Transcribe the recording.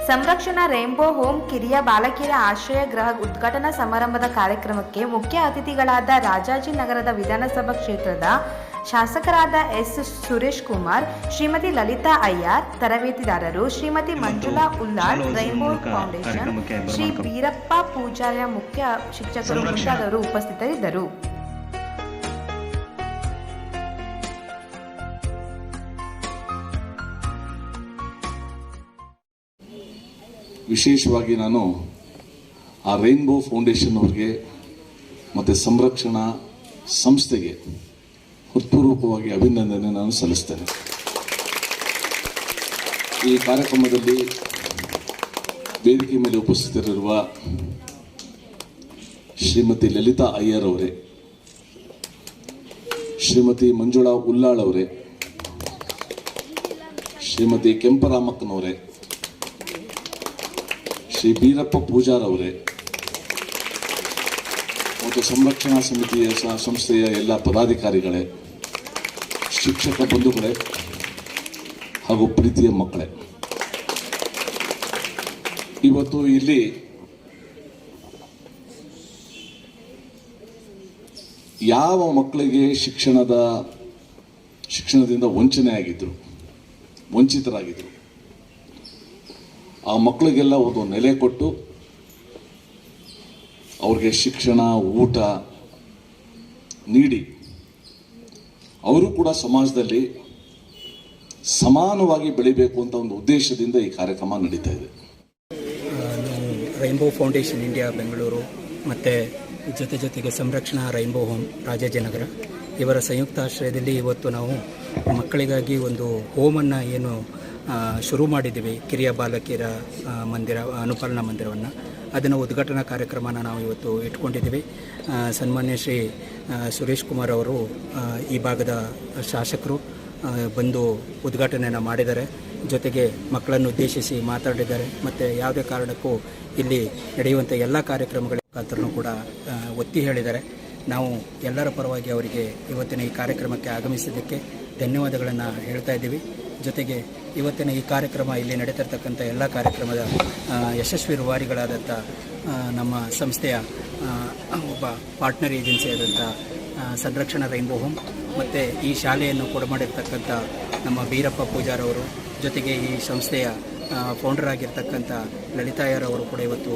ಸಂರಕ್ಷಣಾ rainbow home ಕಿರಿಯ ಬಾಲಕಿಯರ ಆಶ್ರಯ ಗೃಹ ಉದ್ಘಾಟನಾ ಸಮಾರಂಭದ ಕಾರ್ಯಕ್ರಮಕ್ಕೆ ಮುಖ್ಯ ಅತಿಥಿಗಳಾದ ರಾಜಾಜಿನಗರದ ವಿಧಾನಸಭಾ ಕ್ಷೇತ್ರದ ಶಾಸಕರಾದ ಎಸ್ ಸುರೇಶ್ ಕುಮಾರ್, ಶ್ರೀಮತಿ ಲಲಿತಾ ಅಯ್ಯರ್, ತರಬೇತಿದಾರರು ಶ್ರೀಮತಿ ಮಂಜುಳಾ ಉಲ್ಲಾಳ್, ರೈನ್ಬೋ ಫೌಂಡೇಶನ್, ಶ್ರೀ ಬೀರಪ್ಪ ಪೂಜಾರ್ಯ, ಮುಖ್ಯ ಶಿಕ್ಷಕರು ಮುಂತಾದವರು ಉಪಸ್ಥಿತರಿದ್ದರು. ವಿಶೇಷವಾಗಿ ನಾನು ಆ ರೈನ್ಬೋ ಫೌಂಡೇಶನ್ ಅವರಿಗೆ ಮತ್ತು ಸಂರಕ್ಷಣಾ ಸಂಸ್ಥೆಗೆ ಹೃತ್ಪೂರ್ವಕವಾಗಿ ಅಭಿನಂದನೆ ನಾನು ಸಲ್ಲಿಸ್ತೇನೆ. ಈ ಕಾರ್ಯಕ್ರಮದಲ್ಲಿ ವೇದಿಕೆ ಮೇಲೆ ಉಪಸ್ಥಿತರಿರುವ ಶ್ರೀಮತಿ ಲಲಿತಾ ಅಯ್ಯರ್ ಅವರೇ, ಶ್ರೀಮತಿ ಮಂಜುಳಾ ಉಲ್ಲಾಳ್ ಅವರೇ, ಶ್ರೀಮತಿ ಕೆಂಪರಾಮಕ್ಕನವರೇ, ಶ್ರೀ ಬೀರಪ್ಪ ಪೂಜಾರ್ ಅವರೇ ಮತ್ತು ಸಂರಕ್ಷಣಾ ಸಮಿತಿಯ ಸಂಸ್ಥೆಯ ಎಲ್ಲ ಪದಾಧಿಕಾರಿಗಳೇ, ಶಿಕ್ಷಕ ಬಂಧುಗಳೇ ಹಾಗೂ ಪ್ರೀತಿಯ ಮಕ್ಕಳೇ, ಇವತ್ತು ಇಲ್ಲಿ ಯಾವ ಮಕ್ಕಳಿಗೆ ಶಿಕ್ಷಣದಿಂದ ವಂಚಿತರಾಗಿದ್ದರು ಆ ಮಕ್ಕಳಿಗೆಲ್ಲ ಒಂದು ನೆಲೆ ಕೊಟ್ಟು ಅವ್ರಿಗೆ ಶಿಕ್ಷಣ, ಊಟ ನೀಡಿ ಅವರು ಕೂಡ ಸಮಾಜದಲ್ಲಿ ಸಮಾನವಾಗಿ ಬೆಳಿಬೇಕು ಅಂತ ಒಂದು ಉದ್ದೇಶದಿಂದ ಈ ಕಾರ್ಯಕ್ರಮ ನಡೀತಾ ಇದೆ. ರೈನ್ಬೋ ಫೌಂಡೇಶನ್ ಇಂಡಿಯಾ ಬೆಂಗಳೂರು ಮತ್ತು ಜೊತೆಗೆ ಸಂರಕ್ಷಣಾ ರೈನ್ಬೋ ಹೋಮ್ ರಾಜಾಜಿನಗರ ಇವರ ಸಂಯುಕ್ತ ಆಶ್ರಯದಲ್ಲಿ ಇವತ್ತು ನಾವು ಮಕ್ಕಳಿಗಾಗಿ ಒಂದು ಹೋಮನ್ನು ಏನು ಶುರು ಮಾಡಿದ್ದೀವಿ, ಕಿರಿಯ ಬಾಲಕಿಯರ ಮಂದಿರ ಅನುಪಾಲನಾ ಮಂದಿರವನ್ನು. ಅದನ್ನು ಉದ್ಘಾಟನಾ ಕಾರ್ಯಕ್ರಮನ ನಾವು ಇವತ್ತು ಇಟ್ಕೊಂಡಿದ್ದೀವಿ. ಸನ್ಮಾನ್ಯ ಶ್ರೀ ಸುರೇಶ್ ಕುಮಾರ್ ಅವರು ಈ ಭಾಗದ ಶಾಸಕರು ಬಂದು ಉದ್ಘಾಟನೆಯನ್ನು ಮಾಡಿದ್ದಾರೆ. ಜೊತೆಗೆ ಮಕ್ಕಳನ್ನು ಉದ್ದೇಶಿಸಿ ಮಾತಾಡಿದ್ದಾರೆ ಮತ್ತು ಯಾವುದೇ ಕಾರಣಕ್ಕೂ ಇಲ್ಲಿ ನಡೆಯುವಂಥ ಎಲ್ಲ ಕಾರ್ಯಕ್ರಮಗಳ ಖಾತರನ್ನು ಕೂಡ ಒತ್ತಿ ಹೇಳಿದ್ದಾರೆ. ನಾವು ಎಲ್ಲರ ಪರವಾಗಿ ಅವರಿಗೆ ಇವತ್ತಿನ ಈ ಕಾರ್ಯಕ್ರಮಕ್ಕೆ ಆಗಮಿಸಿದ್ದಕ್ಕೆ ಧನ್ಯವಾದಗಳನ್ನು ಹೇಳ್ತಾ ಇದ್ದೀವಿ. ಜೊತೆಗೆ ಇವತ್ತಿನ ಈ ಕಾರ್ಯಕ್ರಮ, ಇಲ್ಲಿ ನಡೀತಿರ್ತಕ್ಕಂಥ ಎಲ್ಲ ಕಾರ್ಯಕ್ರಮದ ಯಶಸ್ವಿ ರೂವಾರಿಗಳಾದಂಥ ನಮ್ಮ ಸಂಸ್ಥೆಯ ಒಬ್ಬ ಪಾರ್ಟ್ನರ್ ಏಜೆನ್ಸಿ ಆದಂಥ ಸಂರಕ್ಷಣಾ ರೈನ್ಬೋ ಹೋಮ್ ಮತ್ತು ಈ ಶಾಲೆಯನ್ನು ಕೊಡಮಾಡಿರ್ತಕ್ಕಂಥ ನಮ್ಮ ಬೀರಪ್ಪ ಪೂಜಾರ್ ಅವರು, ಜೊತೆಗೆ ಈ ಸಂಸ್ಥೆಯ ಫೌಂಡರ್ ಆಗಿರ್ತಕ್ಕಂಥ ಲಲಿತಾಯರ್ ಅವರು ಕೂಡ ಇವತ್ತು